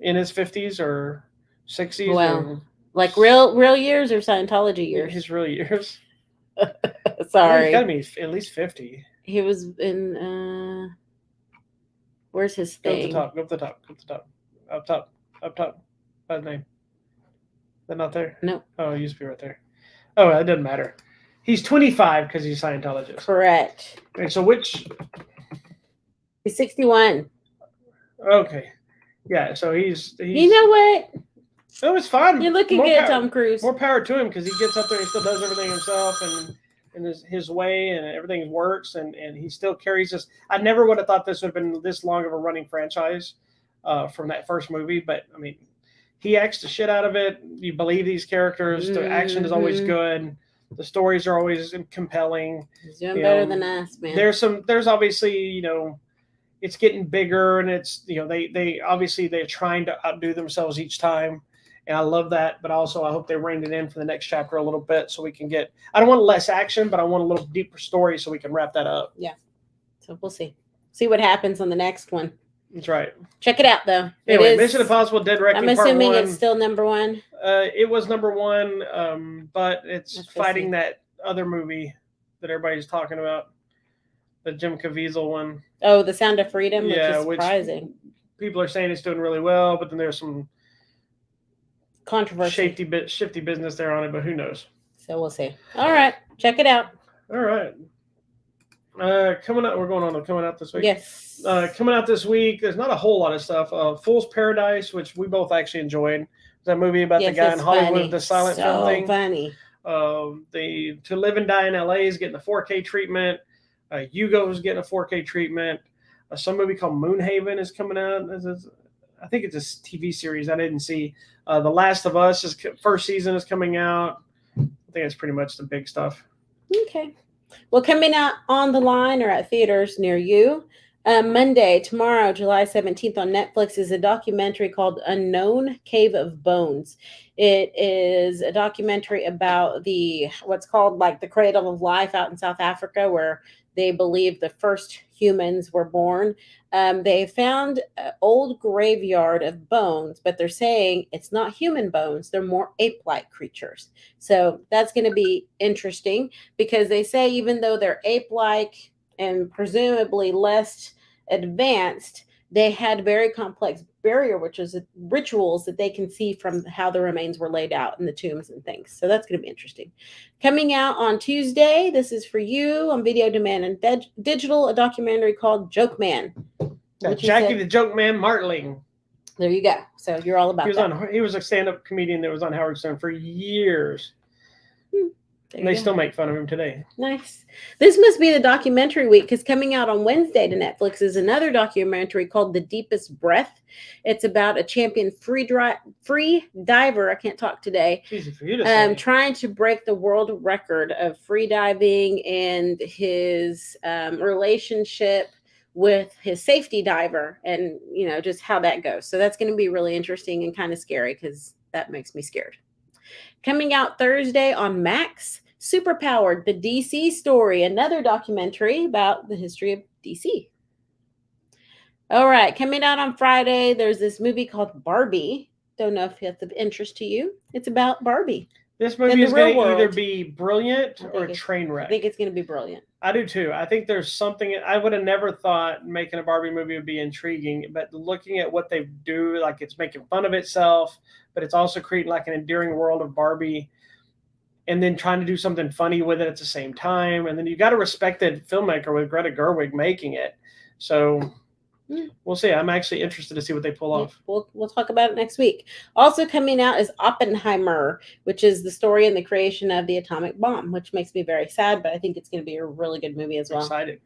in his 50s or 60s? Well, like real years or Scientology years? His real years. Sorry. He's got to be at least 50. He was in, where's his thing? Go up the top. Up top. By the name. Is that not there? No. Oh, it used to be right there. Oh, it doesn't matter. He's 25 because he's Scientologist. Correct. And so which? He's 61. Okay. Yeah, so he's you know what? Oh, it's fine. You're looking good, Tom Cruise. More power to him, because he gets up there and still does everything himself and in his way, and everything works, and he still carries this. I never would have thought this would have been this long of a running franchise from that first movie, but I mean, he acts the shit out of it. You believe these characters. The action is always good. The stories are always compelling. He's doing better than us, man. There's obviously, it's getting bigger, and it's, they're trying to outdo themselves each time. And I love that, but also I hope they reined it in for the next chapter a little bit so we can get, I don't want less action, but I want a little deeper story so we can wrap that up. Yeah. So we'll see. See what happens on the next one. That's right. Check it out, though. Anyway, Mission Impossible Dead Reckoning I'm assuming it's still number one. It was number one, but it's fighting that other movie that everybody's talking about, the Jim Caviezel one. Oh, The Sound of Freedom, which is surprising. People are saying it's doing really well, but then there's some controversy, shifty business there on it, but who knows? So we'll see. All right, check it out. All right. Coming out this week. Yes. Coming out this week, there's not a whole lot of stuff. Fool's Paradise, which we both actually enjoyed. That movie about the guy in Hollywood, the silent film thing. Funny. The To Live and Die in LA is getting a 4K treatment. Hugo is getting a 4K treatment. Some movie called Moonhaven is coming out. I think it's a TV series I didn't see. The Last of Us first season is coming out. I think that's pretty much the big stuff. Okay. Well, coming out on the line or at theaters near you, Monday, tomorrow, July 17th on Netflix is a documentary called Unknown Cave of Bones. It is a documentary about what's called like the cradle of life out in South Africa, where they believe the first humans were born. They found an old graveyard of bones, but they're saying it's not human bones. They're more ape-like creatures. So that's going to be interesting because they say even though they're ape-like and presumably less advanced, they had very complex rituals that they can see from how the remains were laid out in the tombs and things. So that's going to be interesting. Coming out on Tuesday, this is for you on Video Demand and Digital, a documentary called Joke Man. Jackie the Joke Man Martling. There you go. So you're all about that. He was a stand-up comedian that was on Howard Stern for years. And they still make fun of him today. Nice. This must be the documentary week because coming out on Wednesday to Netflix is another documentary called The Deepest Breath. It's about a champion free diver. I can't talk today. Easy for you to say. Trying to break the world record of free diving and his relationship with his safety diver and, just how that goes. So that's going to be really interesting and kind of scary because that makes me scared. Coming out Thursday on Max, Superpowered, the DC story, another documentary about the history of DC. All right, coming out on Friday, there's this movie called Barbie. Don't know if it's of interest to you. It's about Barbie. This movie is going to either be brilliant or a train wreck. I think it's going to be brilliant. I do too. I think there's something I would have never thought making a Barbie movie would be intriguing, but looking at what they do, like it's making fun of itself, but it's also creating like an endearing world of Barbie and then trying to do something funny with it at the same time. And then you got a respected filmmaker with Greta Gerwig making it. So we'll see. I'm actually interested to see what they pull off. We'll talk about it next week. Also coming out is Oppenheimer, which is the story and the creation of the atomic bomb, which makes me very sad, but I think it's going to be a really good movie as well. Excited.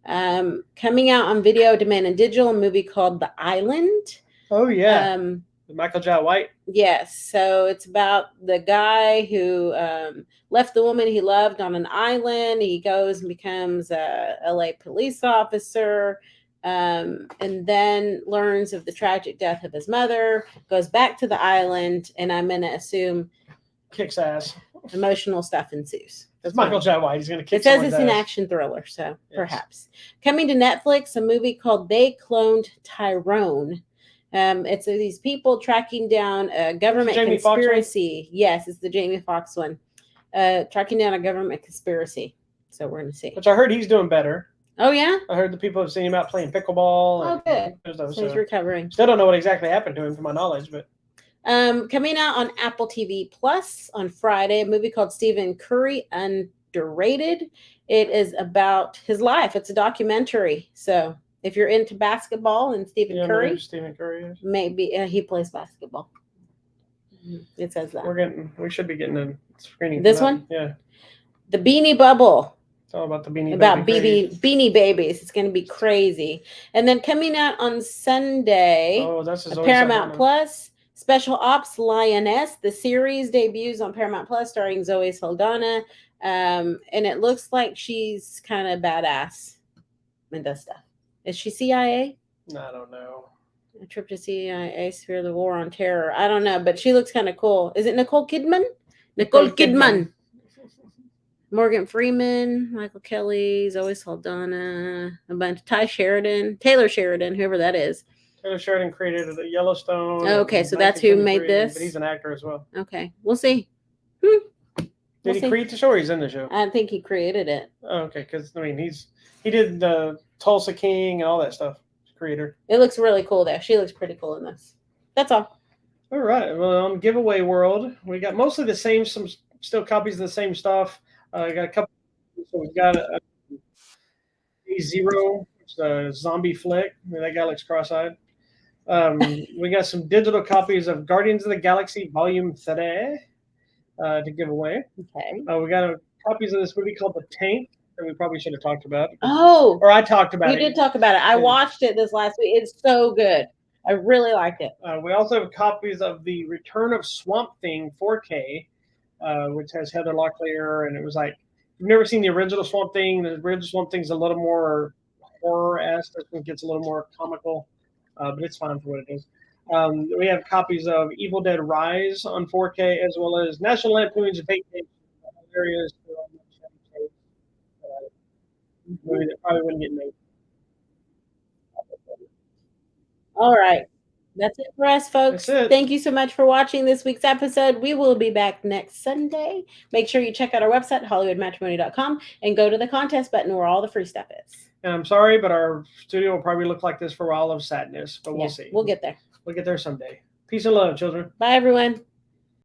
Coming out on Video Demand and Digital, a movie called The Island. Oh, yeah. Michael Jai White. Yes. So it's about the guy who left the woman he loved on an island. He goes and becomes a LA police officer. And then learns of the tragic death of his mother, goes back to the island, and I'm going to assume kicks ass. Emotional stuff ensues. It's Michael Jai White. He's going to kick. It says it's an action thriller, so yes. Perhaps. Coming to Netflix, a movie called They Cloned Tyrone. It's these people tracking down a government conspiracy. Yes, it's the Jamie Foxx one. Tracking down a government conspiracy. So we're going to see. Which I heard he's doing better. Oh, yeah? I heard the people have seen him out playing pickleball. Oh, good. So he's recovering. Still don't know what exactly happened to him, to my knowledge, but. Coming out on Apple TV Plus on Friday, a movie called Stephen Curry, Underrated. It is about his life. It's a documentary. So if you're into basketball and Stephen Curry. Stephen Curry is. Maybe he plays basketball. It says that. We should be getting a screening. This one? Yeah. The Beanie Bubble. All about the Beanie Babies. It's going to be crazy. And then coming out on Sunday, that's Paramount Plus, Special Ops Lioness. The series debuts on Paramount Plus, starring Zoe Saldana. And it looks like she's kind of badass and does stuff. Is she CIA? I don't know. A trip to CIA, Sphere of the War on Terror. I don't know, but she looks kind of cool. Is it Nicole Kidman? Nicole Kidman. Morgan Freeman, Michael Kelly, Zoe Saldana, a bunch. Taylor Sheridan, whoever that is. Taylor Sheridan created the Yellowstone. Okay, so that's who made this. But he's an actor as well. Okay, we'll see. Did he create the show or he's in the show? I think he created it. Oh, okay, because he did the Tulsa King and all that stuff. Creator. It looks really cool though. She looks pretty cool in this. That's all. All right. Well, on Giveaway World, we got mostly the same, some still copies of the same stuff. I got a couple. So we've got a Zero, which is a zombie flick. I mean, that guy looks cross-eyed. We got some digital copies of Guardians of the Galaxy Volume 3 to give away. Okay. We got copies of this movie called The Tank that we probably should have talked about. Oh. Or I talked about it. You did talk about it. I watched it this last week. It's so good. I really liked it. We also have copies of The Return of Swamp Thing 4K. Which has Heather Locklear, and it was like, if you've never seen the original Swamp Thing, the original Swamp Thing's a little more horror-esque. This one gets a little more comical, but it's fine for what it is. We have copies of Evil Dead Rise on 4K, as well as National Lampoon's Vacation areas. probably wouldn't get made. All right. That's it for us, folks. That's it. Thank you so much for watching this week's episode. We will be back next Sunday. Make sure you check out our website, HollywoodMatrimony.com, and go to the contest button where all the free stuff is. And I'm sorry, but our studio will probably look like this for a while of sadness, but we'll see. We'll get there. We'll get there someday. Peace and love, children. Bye, everyone.